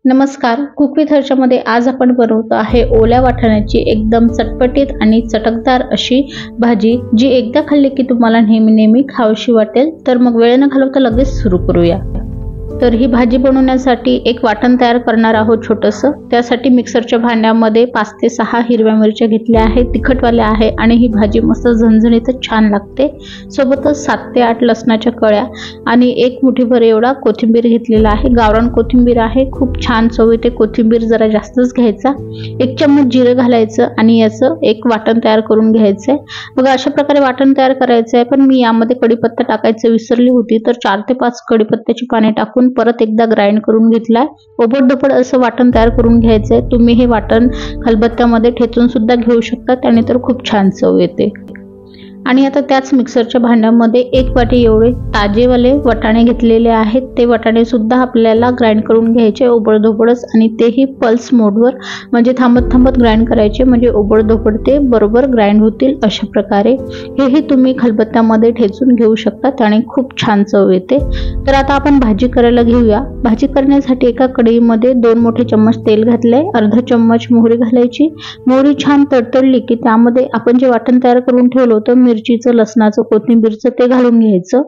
नमस्कार, cook with हर्षमध्ये आज आपण बनवतो आहे ओल्या वाटाण्याची एकदम चटपटीत आणि चटकदार अशी भाजी, जी एकदा खाल्ली की तुम्हाला नेहमी खावीशी वाटेल। तर मग वेळ न घालवता लगेच सुरू करूया। तर ही भाजी बनवण्यासाठी एक वाटण तयार करणार आहोत छोटंसं। त्यासाठी मिक्सरच्या भांड्यामध्ये 5 ते 6 हिरव्या मिरच्या घेतल्या आहेत, तिखटवाल्या आहे आणि ही भाजी मस्त झणझणीत छान लागते। सोबतच 7 ते 8 लसणाच्या कळ्या आणि 1 मुठीभर एवढा कोथिंबीर घेतलेला आहे। गावरान कोथिंबीर आहे, खूप छान चव येते। कोथिंबीर जरा जास्तच घ्यायचा। 1 चम्मच जिरं घालायचं आणि याचं एक वाटण तयार करून घ्यायचंय। बघा अशा प्रकारे वाटण तयार करायचंय, पण मी यामध्ये कढीपत्ता टाकायचं विसरली होती, तर 4 ते 5 कढीपत्त्याची पाने टाकून परत एकदा ग्राइंड करून घेतलाय। ओबडधोबड असं वाटण तयार करून घ्यायचंय। तुम्ही हे वाटण खलबत्त्यामध्ये ठेचून सुद्धा घेऊ शकता, त्याने तर खूप छान चव येते। आणि आता त्याच मिक्सरच्या भांड्यामध्ये 1 वाटी एवढे ताजेवाले वाटाणे घेतलेले आहेत। ते वाटाणे सुद्धा आपल्याला ग्राइंड करून घ्यायचे ओबडधोबडच, आणि तेही पल्स मोडवर, म्हणजे थांबत ग्राइंड करायचे, म्हणजे ओबडधोबड ते बरोबर ग्राइंड होतील। अशा प्रकारे हेही तुम्ही खलबत्त्यामध्ये ठेचून घेऊ शकता, त्याने खूप छान चव येते। तर आता आपण भाजी करायला घेऊया। भाजी करण्यासाठी एका कढईमध्ये 2 मोठे चम्मच तेल घातले, अर्धा चम्मच मोहरी घालायची। मोहरी छान तडतडली की त्यामध्ये आपण जे वाटण तयार करून ठेवलं होतं, मिरचीचं, लसणाचं, कोथिंबीरचं, ते घालून घ्यायचं।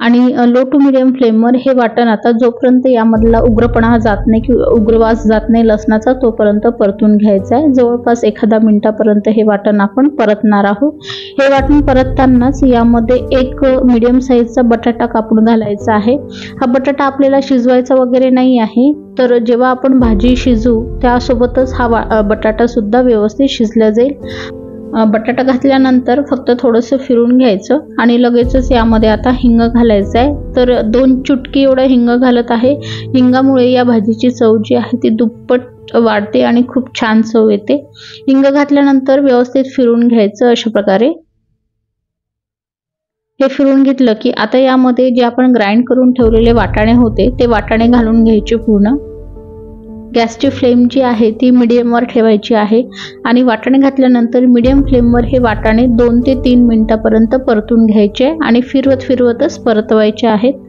आणि लो टू मीडियम फ्लेमवर हे वाटण आता जोपर्यंत यामधला उग्रपणा जात नाही किंवा उग्रवास जात नाही लसणाचा, तोपर्यंत परतून घ्यायचा आहे। जवळपास 1 मिनिटापर्यंत हे वाटण आपण परतणार आहोत। हे वाटण परततानाच यामध्ये 1 मीडियम साईजचा बटाटा कापून घालायचा आहे। हा बटाटा आपल्याला शिजवायचा वगैरे नाही आहे, तर जेव्हा आपण भाजी शिजवू त्यासोबतच हा बटाटा सुद्धा व्यवस्थित शिजला जाईल। बटाटा घातल्यानंतर फक्त थोडंसं फिरून घ्यायचं आणि लगेचच यामध्ये आता हिंग घालायचं आहे। तर 2 चुटकी एवढा हिंग घालत आहे। हिंगामुळे या भाजीची चव जी आहे ती दुप्पट वाढते आणि खूप छान चव येते। हिंग घातल्यानंतर व्यवस्थित फिरून घ्यायचं अशा प्रकारे। हे फिरून घेतलं की आता यामध्ये जे आपण ग्राइंड करून ठेवलेले वाटाणे होते, ते वाटाणे घालून घ्यायचे पूर्ण। गॅसची फ्लेम जी आहे ती मीडियमवर ठेवायची आहे आणि वाटाणे घातल्यानंतर मीडियम फ्लेमवर हे वाटाणे 2 ते 3 मिनिटापर्यंत परतून घ्यायचे आणि फिरवतच परतवायचे आहेत।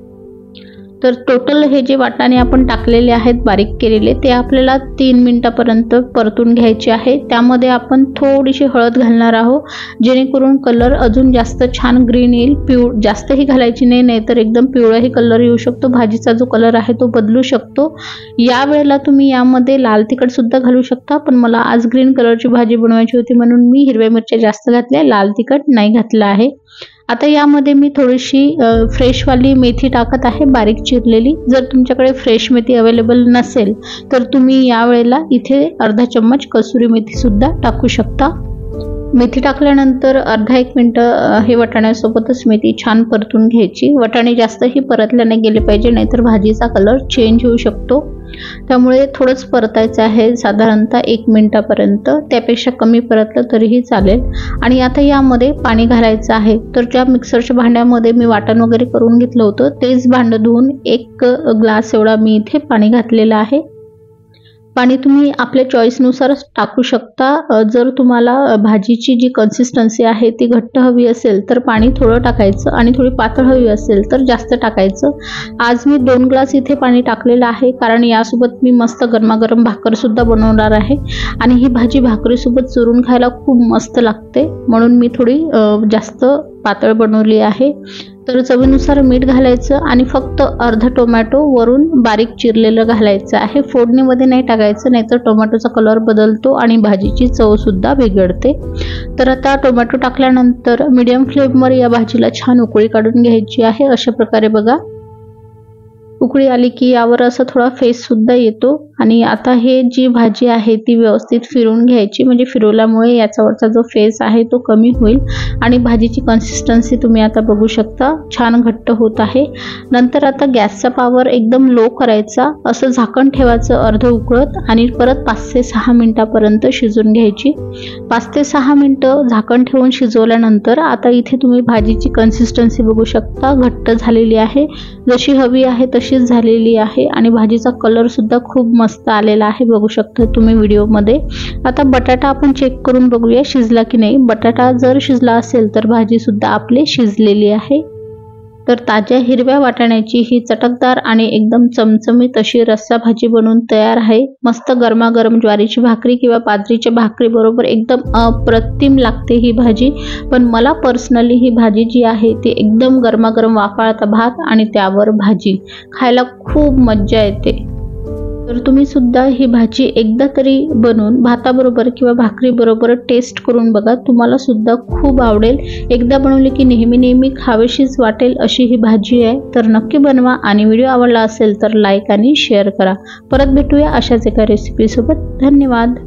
तर टोटल हे जे वाटाणे आपण टाकलेले आहेत बारीक केलेले, ते आपल्याला 3 मिनिटापर्यंत परतून घ्यायचे आहे। त्यामध्ये आपण थोडीशी हळद घालणार आहोत, जेणेकरून कलर अजून जास्त छान ग्रीन येईल। जास्तही घालायची नाही, नाहीतर एकदम पिवळाही कलर येऊ शकतो। भाजीचा जो कलर आहे तो बदलू शकतो। या वेळेला तुम्ही यामध्ये लाल तिखट सुद्धा घालू शकता, पण मला आज ग्रीन कलरची भाजी बनवायची होती म्हणून मी हिरव्या मिरच्या जास्त घातल्या, लाल तिखट नाही घातला आहे। आता यामध्ये मी थोडीशी फ्रेशवाली मेथी टाकत आहे, बारीक चिरलेली। जर तुमच्याकडे फ्रेश मेथी अवेलेबल नसेल तर तुम्ही यावेळेला इथे अर्धा चम्मच कसुरी मेथी सुद्धा टाकू शकता। मेथी टाकल्यानंतर अर्धा 1 मिनिट हे वाटाण्यासोबतच मेथी छान परतून घ्यायची। वाटाणे जास्तही परतले नाही गेले पाहिजे, नाहीतर भाजीचा कलर चेंज होऊ शकतो। त्यामुळे थोडंच परतायचं आहे, साधारणतः 1 मिनिटापर्यंत। त्यापेक्षा कमी परतलं तरीही चालेल। आणि आता यामध्ये पाणी घालायचं आहे। तर ज्या मिक्सरच्या भांड्यामध्ये मी वाटण वगैरे करून घेतलं होतं, तेच भांडं धुवून 1 ग्लास एवढा मी इथे पाणी घातलेलं आहे। पाणी तुम्ही आपल्या चॉईसनुसार टाकू शकता। जर तुम्हाला भाजीची जी कन्सिस्टन्सी आहे ती घट्ट हवी असेल तर पाणी थोडं टाकायचं, आणि थोडी पातळ हवी असेल तर जास्त टाकायचं। आज मी 2 ग्लास इथे पाणी टाकलेलं आहे, कारण यासोबत मी मस्त गरमागरम भाकर सुद्धा बनवणार आहे आणि ही भाजी भाकरीसोबत चुरून खायला खूप मस्त लागते, म्हणून मी थोडी जास्त पातळ बनवली आहे। तर चवीनुसार मीठ घालायचं आणि फक्त अर्धा टोमॅटो वरून बारीक चिरलेलं घालायचं आहे। फोडणीमध्ये नाही टाकायचं, नाहीतर टोमॅटोचा कलर बदलतो आणि भाजीची चव सुद्धा बिघडते। तर आता टोमॅटो टाकल्यानंतर मीडियम फ्लेमवर या भाजीला छान उकळी काढून घ्यायची आहे। अशा प्रकारे बघा, उकळी आली की यावर असा थोडा फेस सुद्धा येतो। आणि आता हे जी भाजी आहे ती व्यवस्थित फिरून घ्यायची, म्हणजे फिरवल्यामुळे याच्यावरचा जो फेस आहे तो कमी होईल आणि भाजीची कन्सिस्टन्सी तुम्ही आता बघू शकता छान घट्ट होत आहे। नंतर आता गॅसचा पॉवर एकदम लो करायचा, असं झाकण ठेवायचं अर्ध उकळत आणि परत 5 ते 6 मिनिटापर्यंत शिजून घ्यायची। 5 ते 6 मिनिटं झाकण ठेवून शिजवल्यानंतर आता इथे तुम्ही भाजीची कन्सिस्टन्सी बघू शकता, घट्ट झालेली आहे, जशी हवी आहे तशीच झालेली आहे आणि भाजीचा कलर सुद्धा खूप मस्त आलेला आहे, बघू शकता तुम्ही व्हिडिओमध्ये। आता बटाटा आपण चेक करून बघूया शिजला की नाही। बटाटा जर शिजला असेल तर भाजी सुद्धा आपली शिजलेली आहे। तर ताज्या हिरव्या वाटाण्याची ही चटकदार आणि एकदम चमचमीत अशी रस्सा भाजी बनवून तयार आहे। मस्त गरमागरम ज्वारीची भाकरी किंवा बाजरीच्या भाकरी बरोबर एकदम अप्रतिम लागते ही भाजी। पण मला पर्सनली ही भाजी जी आहे ती एकदम गरमागरम वाफाळता भात आणि त्यावर भाजी खायला खूप मज्जा येते। तर तुम्ही सुद्धा ही भाजी एकदा तरी बनवून भाताबरोबर किंवा भाकरी बरोबर टेस्ट करून बघा, तुम्हाला सुद्धा खूप आवडेल। एकदा बनवली की नेहमी खावीशीच वाटेल अशी ही भाजी आहे। तर नक्की बनवा आणि व्हिडिओ आवडला असेल तर लाईक आणि शेअर करा। परत भेटूया अशाच एका रेसिपी सोबत। धन्यवाद।